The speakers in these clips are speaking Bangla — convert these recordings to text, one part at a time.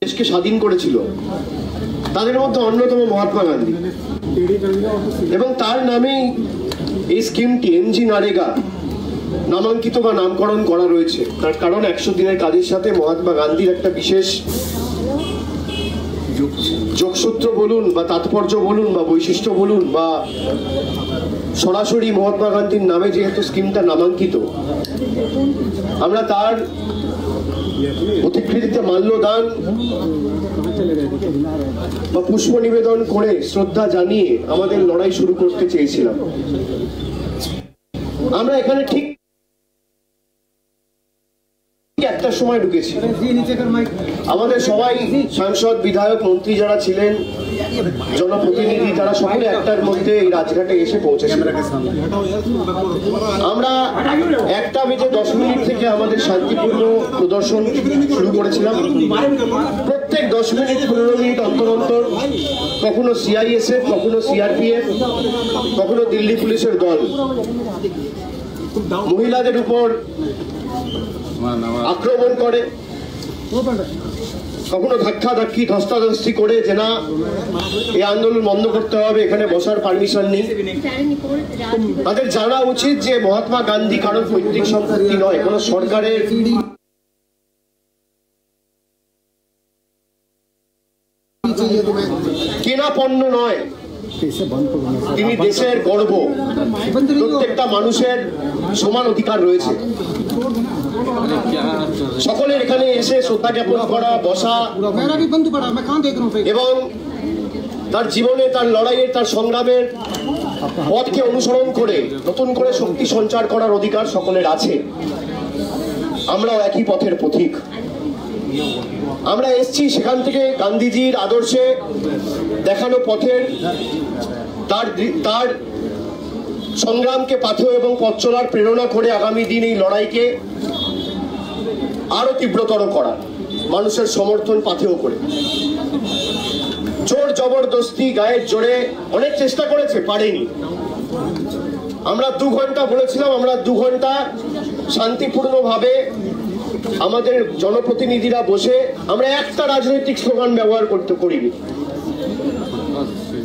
দেশকে স্বাধীন করেছিল তাদের মধ্যে অন্যতম মহাত্মা গান্ধী, এবং তার নামেই এই স্কিমটি এমজি নারেগা নামাঙ্কিত বা নামকরণ করা রয়েছে। তার কারণ 100 দিনের কাজের সাথে মহাত্মা গান্ধীর একটা বিশেষ যোগসূত্র বলুন বা তাৎপর্য বলুন বা বৈশিষ্ট্য বলুন বা সরাসরি মহাত্মা গান্ধীর নামে যেহেতু স্কিমটা নামাঙ্কিত, আমরা তার প্রতিকৃতিতে মাল্যদান বা পুষ্প নিবেদন করে শ্রদ্ধা জানিয়ে আমাদের লড়াই শুরু করতে চেয়েছিলাম। আমরা এখানে ঠিক একটা সময় ঢুকেছি, আমাদের সবাই সাংসদ, বিধায়ক, মন্ত্রী যারা ছিলেন, জনপ্রতিনিধি, তারা সকলে একটার মধ্যে এই রাজঘাটে এসে পৌঁছেছিলেন। আমরা 1:10 থেকে আমাদের শান্তিপূর্ণ প্রদর্শন শুরু করেছিলাম। প্রত্যেক 10 মিনিট 15 মিনিট অন্তর অন্তর কখনো সিআইএসএফ, কখনো সিআরপিএফ, কখনো দিল্লি পুলিশের দল মহিলাদের উপর আক্রমণ করে, কখনো ধাক্কা ধাক্কি ধস্তাধস্তি করে যে না এই আন্দোলন বন্ধ করতে হবে, এখানে বসার পারমিশন নেই। তাদের জানা উচিত যে মহাত্মা গান্ধী কারোর পৈতৃক সম্পত্তি নয়, কোন সরকারের কেনা পণ্য নয়, তিনি দেশের গর্ব। প্রত্যেকটা মানুষের সমান অধিকার রয়েছে। সকলের এখানে এসে শ্রদ্ধা জ্ঞাপন করা, বসা এবং তার জীবনে, তার লড়াইয়ের, তার সংগ্রামের পথকে অনুসরণ করে নতুন করে শক্তি সঞ্চার করার অধিকার সকলের আছে। আমরাও একই পথের পথিক। আমরা এসছি সেখান থেকে গান্ধীজির আদর্শে দেখানো পথের, তার সংগ্রামকে পাথেয় এবং পথ চলার প্রেরণা করে আগামী দিন এই লড়াইকে আরো তীব্রতর করা, মানুষের সমর্থন পাথেয় করে। জোর জবরদস্তি, গায়ের জোরে অনেক চেষ্টা করেছে, পারেনি। আমরা 2 ঘন্টা বলেছিলাম, আমরা 2 ঘন্টা শান্তিপূর্ণভাবে আমাদের জনপ্রতিনিধিরা বসে আমরা একটা রাজনৈতিক স্লোগান ব্যবহার করিনি।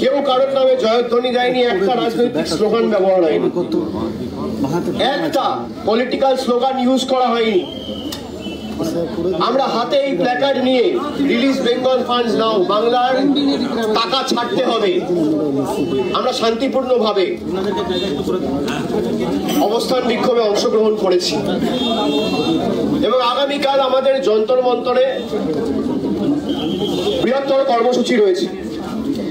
কেউ কারোর নামে জয়ধ্বনি দেয়নি, একটা রাজনৈতিক স্লোগান ব্যবহার হয়নি, একটা পলিটিক্যাল স্লোগান ইউজ করা হয়নি। আমরা হাতে এই প্ল্যাকার্ড নিয়ে রিলিজ বেঙ্গল ফান্ডস নাও, বাংলার টাকা ছাড়তে হবে, আমরা শান্তিপূর্ণভাবে অবস্থান বিক্ষোভে অংশগ্রহণ করেছি। এবং আগামীকাল আমাদের যন্তর মন্তরে বৃহত্তর কর্মসূচি রয়েছে।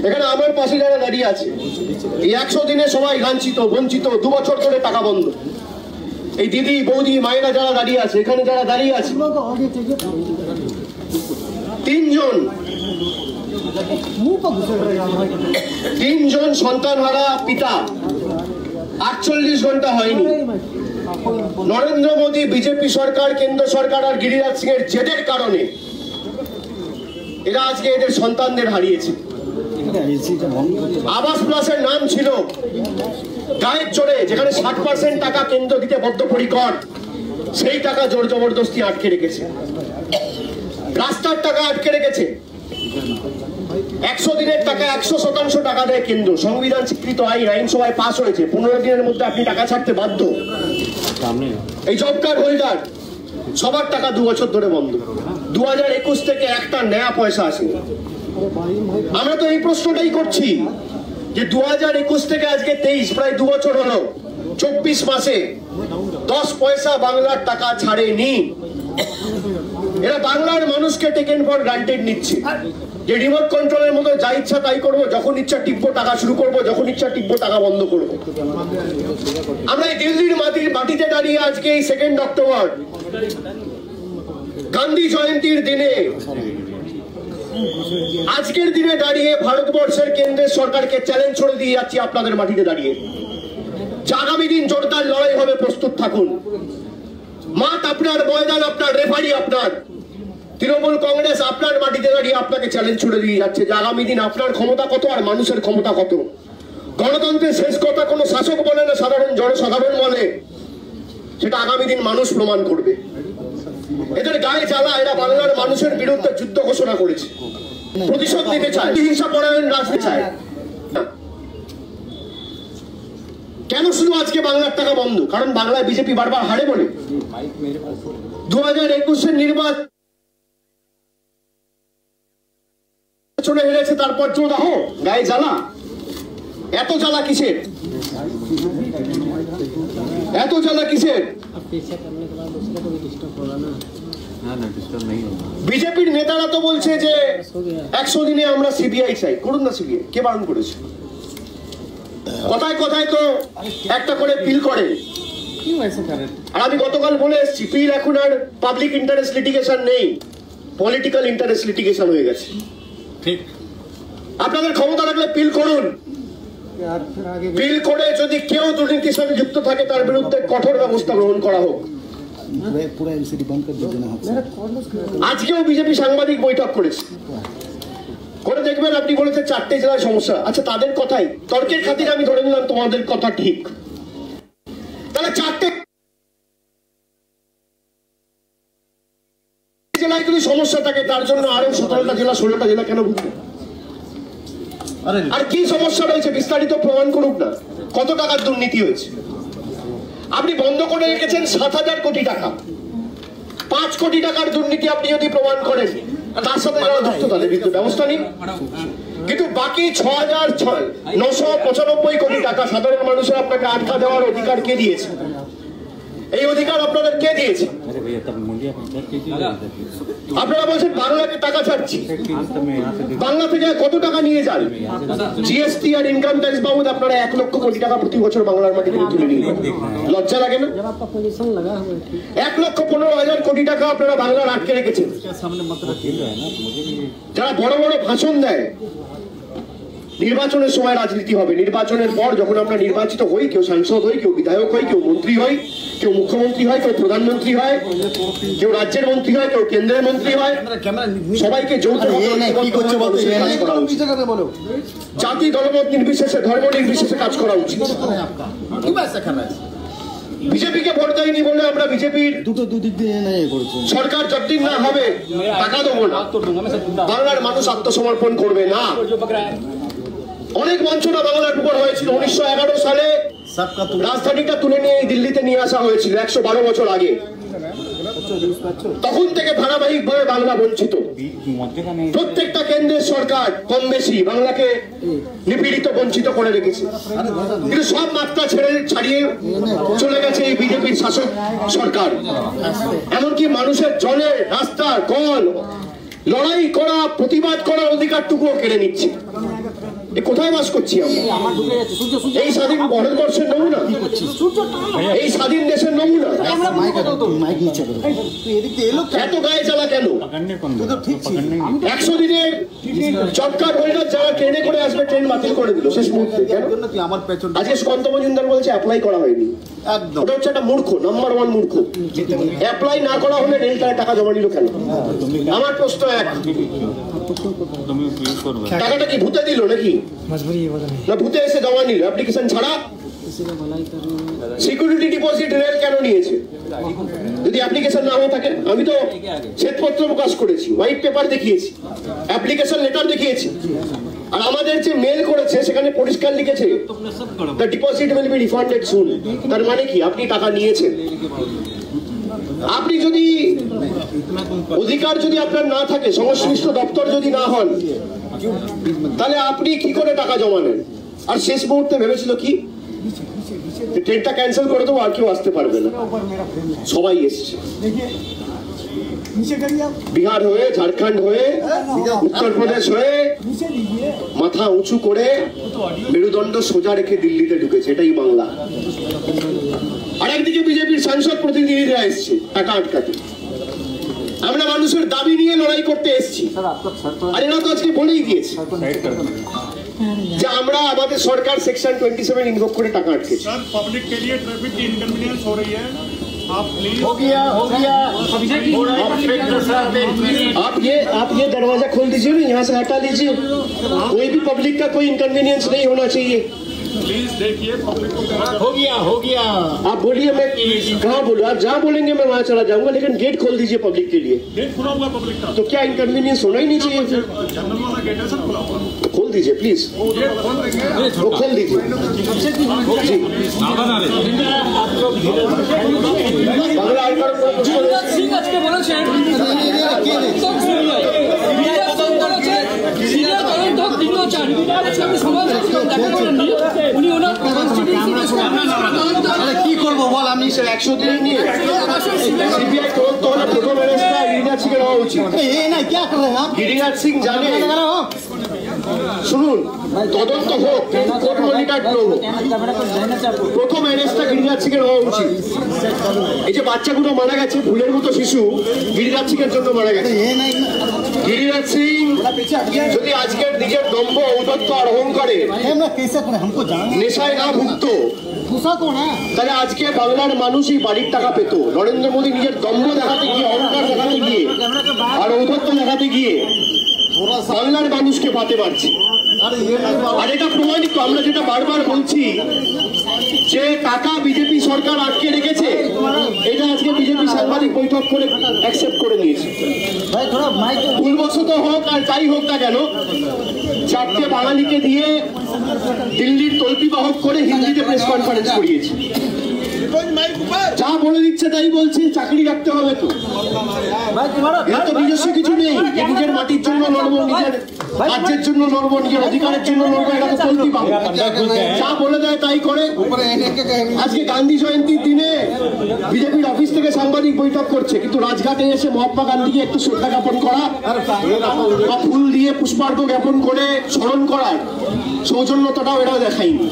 এখানে আমার পাশে যারা দাঁড়িয়ে আছে, এই 100 দিনে সবাই লাঞ্ছিত, বঞ্চিত, 2 বছর ধরে টাকা বন্ধ। এই দিদি, বৌদি, মায়েরা যারা দাঁড়িয়ে আছে, এখানে যারা দাঁড়িয়ে আছে, 3 জন সন্তানহারা পিতা, 48 ঘন্টা হয়নি। নরেন্দ্র মোদী, বিজেপি সরকার, কেন্দ্র সরকার আর গিরিরাজ সিং এর জেদের কারণে এরা আজকে এদের সন্তানদের হারিয়েছে। আবাস প্লাসের নাম ছিল গায়ের জোরে, যেখানে 60% টাকা কেন্দ্র দিতে বদ্ধপরিকর, সেই টাকা জোর জবরদস্তি আটকে রেখেছে। রাস্তার টাকা আটকে রেখেছে। 100 দিনের টাকা 100% টাকা দেয় কেন্দ্র। সংবিধান স্বীকৃত আইন, আইনসভায় পাস হয়েছে, 15 দিনের মধ্যে আপনি টাকা ছাড়তে বাধ্য। এই জব কার্ড হোল্ডার সবার টাকা 2 বছর ধরে বন্ধ। 2021 থেকে একটা নয়া পয়সা আসেনি। আমরা তো এই প্রশ্নটাই করছি যে 2021 থেকে আজকে 23, প্রায় 2 বছর হলো, 24 মাসে 10 পয়সা বাংলার টাকা ছাড়েনি। এরা বাংলার মানুষকে টেকেন ফর গ্রান্টেড নিচ্ছে, যে রিমোট কন্ট্রোলের মতো যা ইচ্ছা তাই করবো, যখন ইচ্ছা টিপবো টাকা শুরু করবো, যখন ইচ্ছা টিপবো টাকা বন্ধ করবো। আমরা এই দিল্লির মাটিতে দাঁড়িয়ে আজকে এই 2 অক্টোবর গান্ধী জয়ন্তীর দিনে, আজকের দিনে দাঁড়িয়ে ভারতবর্ষের কেন্দ্রের সরকারকে চ্যালেঞ্জ ছড়ে দিয়ে যাচ্ছি আপনাদের মাটিতে দাঁড়িয়ে, আগামী দিন জোরদার লড়াই হবে, প্রস্তুত থাকুন। মাঠ আপনার, ময়দান আপনার, রেফারি আপনার। তৃণমূল কংগ্রেস আপনার মাটিতে দাঁড়িয়ে আপনাকে চ্যালেঞ্জ ছুড়ে দিয়ে যাচ্ছে যে আগামী দিন আপনার ক্ষমতা কত আর মানুষের ক্ষমতা কত। গণতন্ত্রের শেষ কথা কোনো শাসক বলে না, সাধারণ জনসাধারণ বলে, সেটা আগামী দিন মানুষ প্রমাণ করবে। এদের গায়ে জ্বালা, এরা বাংলার মানুষের বিরুদ্ধে যুদ্ধ ঘোষণা করেছে, প্রতিশোধ নিতে চায়, হিংসা পরায়ণ রাজনীতি চায়। কেন শুধু আজকে বাংলার টাকা বন্ধ? কারণ বাংলায় বিজেপি বারবার হারে বলে। 2021-এর নির্বাচনে হেরেছে, তারপর চোদাহ গায়ে জ্বালা। এত জ্বালা কিসের? এত জ্বালা কিসের? বিজেপির নেতারা তো বলছে যে 100 দিনে আমরা সিবিআই চাই। করুন না সিবিআই, কে বারণ করেছে? কথায় কথায় তো একটা করে পিল করে। আর আমি গতকাল বলে এসেছি, পিল এখন আর পাবলিক ইন্টারেস্ট লিটিগেশন নেই, পলিটিক্যাল ইন্টারেস্ট লিটিগেশন হয়ে গেছে। ঠিক, আপনাদের ক্ষমতা রাখলে পিল করুন। পিল করে যদি কেউ দুর্নীতির সাথে যুক্ত থাকে তার বিরুদ্ধে কঠোর ব্যবস্থা গ্রহণ করা হোক। আজকেও বিজেপি সাংবাদিক বৈঠক করেছে, করে দেখবেন আপনি বলেছেন 4টে জেলায় সমস্যা। আচ্ছা, তাদের কথাই তর্কের খাতিরে আমি ধরে নিলাম তোমাদের কথা ঠিক, তাহলে 4টে জেলায় যদি সমস্যা থাকে তার জন্য আরো 17টা জেলা 16টা জেলা কেন বুঝবে? আর কি সমস্যা রয়েছে বিস্তারিত প্রমাণ করুক না। কত টাকার দুর্নীতি হয়েছে? আপনি বন্ধ করে রেখেছেন 7,000 কোটি টাকা। 5 কোটি টাকার দুর্নীতি আপনি যদি প্রমাণ করেন, তার সাথে যারা যুক্ত তাদের কিন্তু ব্যবস্থা নিন। কিন্তু বাকি 6,995 কোটি টাকা সাধারণ মানুষের আপনাকে আটকা দেওয়ার অধিকার কে দিয়েছে? এই অধিকার আপনাদের কে দিয়েছে? আপনারা বলছেন বাংলাকে টাকা ছাড়ছি, বাংলা থেকে কত টাকা নিয়ে যান? জিএসটি আর ইনকাম ট্যাক্স বাবদ আপনারা 1 লক্ষ কোটি টাকা প্রতি বছর বাংলার মাটি থেকে তুলে নিয়ে, লজ্জা লাগে না? 1,15,000 কোটি টাকা আপনারা বাংলার আটকে রেখেছেন। যারা বড় বড় ভাষণ দেয় নির্বাচনের সময় রাজনীতি হবে, নির্বাচনের পর যখন আমরা নির্বাচিত হই, কেউ সাংসদ হই, কেউ বিধায়ক হই, কেউ মন্ত্রী হয়, কেউ মুখ্যমন্ত্রী হয়, কেউ প্রধানমন্ত্রী হয়, কেউ রাজ্যের মন্ত্রী হয়, কেউ কেন্দ্রের মন্ত্রী হয়, সবাইকে জাতি দলমত নির্বিশেষে, ধর্ম নির্বিশেষে কাজ করা উচিত। বিজেপিকে ভোট দেয়নি বলে আমরা বিজেপির সরকার যতদিন না হবে টাকা দেবো না, বাংলার মানুষ আত্মসমর্পণ করবে না। অনেক বঞ্চনা বাংলার উপর হয়েছিল। 1911 সালে রাজধানীটা তুলে নিয়ে দিল্লিতে নিয়ে আসা হয়েছিল, 112 বছর আগে। তখন থেকে ধারাবাহিকভাবে বাংলা বঞ্চিত। প্রত্যেকটা কেন্দ্রের সরকার কম বেশি বাংলাকে নিপীড়িত, বঞ্চিত করে রেখেছে। কিন্তু সব মাত্রা ছাড়িয়ে চলে গেছে এই বিজেপির শাসক সরকার। এমনকি মানুষের জলে, রাস্তা, কল, লড়াই করা, প্রতিবাদ করার অধিকারটুকুও কেড়ে নিচ্ছে। কোথায় বাস করছি আমরা? এই স্বাধীন ভারতবর্ষের নমুনা, এই স্বাধীন দেশের নমুনা। এত গায়ে জ্বালা কেন? 100 দিনের জব কার্ড হোল্ডার যারা ট্রেনে করে আসবে, ট্রেন বাতিল করে দিল শেষ মুহূর্তে। কেন? আজকে স্কন্ত মজুমদার বলছে অ্যাপ্লাই করা হয়নি। ওটা হচ্ছে একটা মূর্খ, নাম্বার 1 মূর্খ। অ্যাপ্লাই না করা হলে রেলটায় টাকা জমা নিল কেন? আমার প্রশ্ন এক, টাকাটা কি ভূতে দিল নাকি? না ভূতে এসে জমা নিল অ্যাপ্লিকেশন ছাড়া? সিকিউরিটি ডিপোজিট রেল কেন নিয়েছে যদি অ্যাপ্লিকেশন না হয়ে থাকে? আমি তো শ্বেতপত্র প্রকাশ করেছি, হোয়াইট পেপার দেখিয়েছি, অ্যাপ্লিকেশন লেটার দেখিয়েছি। আর আমাদের যে মেল করেছে সেখানে পরিষ্কার লিখেছে the deposit will be refunded soon. তার মানে কি? আপনি টাকা নিয়েছেন। আপনি যদি অধিকার যদি আপনার না থাকে, সংশ্লিষ্ট দপ্তর যদি না হন, তাহলে আপনি কি করে টাকা জমা নেন? আর শেষ মুহূর্তে ভেবেছিল কি ট্রেনটা ক্যান্সেল করে দেবো, আর কেউ আসতে পারবে না। সবাই এসছে, বিহার হয়ে, ঝাড়খণ্ড হয়ে, উত্তরপ্রদেশ হয়ে, মাথা উঁচু করে মেরুদণ্ড সোজা রেখে দিল্লিতে ঢুকেছে। এটাই বাংলা। আর একদিকে বিজেপির সাংসদ প্রতিনিধিরা এসছে টাকা আটকাতে। আমরা মানুষের দাবি নিয়ে লড়াই করতে এসেছি। আর এরা তো আজকে বলেই দিয়েছে যে আমরা আমাদের সরকার সেকশন 27 ইনভোক করে টাকা আটকেছে। पब्लिक के लिए ट्रैफिक की इनकन्वीनियंस हो रही है, आप प्लीज आप ये दरवाजा खोल दीजिए ना, यहाँ से हटा लीजिए। कोई भी पब्लिक का कोई इनकन्वीनियंस नहीं होना चाहिए। प्लीज देखिए पब्लिक को हो गया आप बोलिए, मैं कहाँ बोलूँ? आप जहाँ बोलेंगे मैं वहाँ चला जाऊंगा, लेकिन गेट खोल दीजिए पब्लिक के लिए। गेट खुला हुआ पब्लिक का, तो क्या इनकन्वीनियंस होना ही नहीं चाहिए? फिर जनरल वाला गेट है सब खुला हुआ। खोल दीजिए प्लीज, गेट खोल देंगे। वो खोल दीजिए जी। বাংলা আইকার কোনো প্রশ্ন নেই। সিং আজকে বলেছেন সিনিয়র তদন্ত তিনিও চান। আজকে আমি সমাজ দেখা করেননি, উনি ওনার কি করবো বল? আমি 100 দিনে নিয়ে সিবিআই তদন্ত হলে প্রথম অ্যারেস্টটা গিরিরাজ সিং এর হওয়া উচিত। গিরিরাজ সিং জানে, শুনুন, তদন্ত হোক কিন্তু কোর্ট মনিটর হোক, প্রথম অ্যারেস্টটা গিরিরাজ সিং এর হওয়া উচিত। এই যে বাচ্চাগুলো মারা গেছে, ভুলের মতো শিশু গিরিরাজ সিং এর জন্য মারা গেছে। গিরিরাজ সিং যদি আজকের নিজের দম্ভ ঔদ্ধত্য আর অহংকারে নেশায় না ভুগতো, তাহলে আজকে বাংলার মানুষই বাড়ির টাকা পেত। নরেন্দ্র মোদী নিজের দম্ভ দেখাতে গিয়ে, অহংকার দেখাতে গিয়ে আর ঔদ্ধত্য দেখাতে গিয়ে বাংলার মানুষকে পাতে পারছে। আর এটা প্রমাণিত, আমরা যেটা বারবার বলছি যে টাকা বিজেপি সরকার আটকে রেখেছে, এটা আজকে বিজেপি সাংবাদিক বৈঠক করে অ্যাকসেপ্ট করে নিয়েছে। ভুলবশত হোক আর যাই হোক না কেন, 4টে বাঙালিকে দিয়ে দিল্লির তল্পি বাহক করে হিন্দিতে প্রেস কনফারেন্স করিয়েছে। যা বলে দিচ্ছে তাই বলছে, চাকরি রাখতে হবে তো। এর তো নিজস্ব কিছু নেই, নিজের মাটির জন্য লড়বো, নিজের রাজ্যের জন্য লড়বো, নিজের অধিকারের জন্য লড়বো, এটা তো তল্পি বাহক। যা বলে দেয় তাই করে। আজকে গান্ধী জয়ন্তীর দিনে বিজেপির অফিস থেকে সাংবাদিক বৈঠক করছে, কিন্তু রাজঘাটে এসে মহাত্মা গান্ধীকে একটু শ্রদ্ধা জ্ঞাপন করা বা ফুল দিয়ে পুষ্পার্ঘ্য জ্ঞাপন করে স্মরণ করার সৌজন্যতাটাও এরাও দেখায়নি।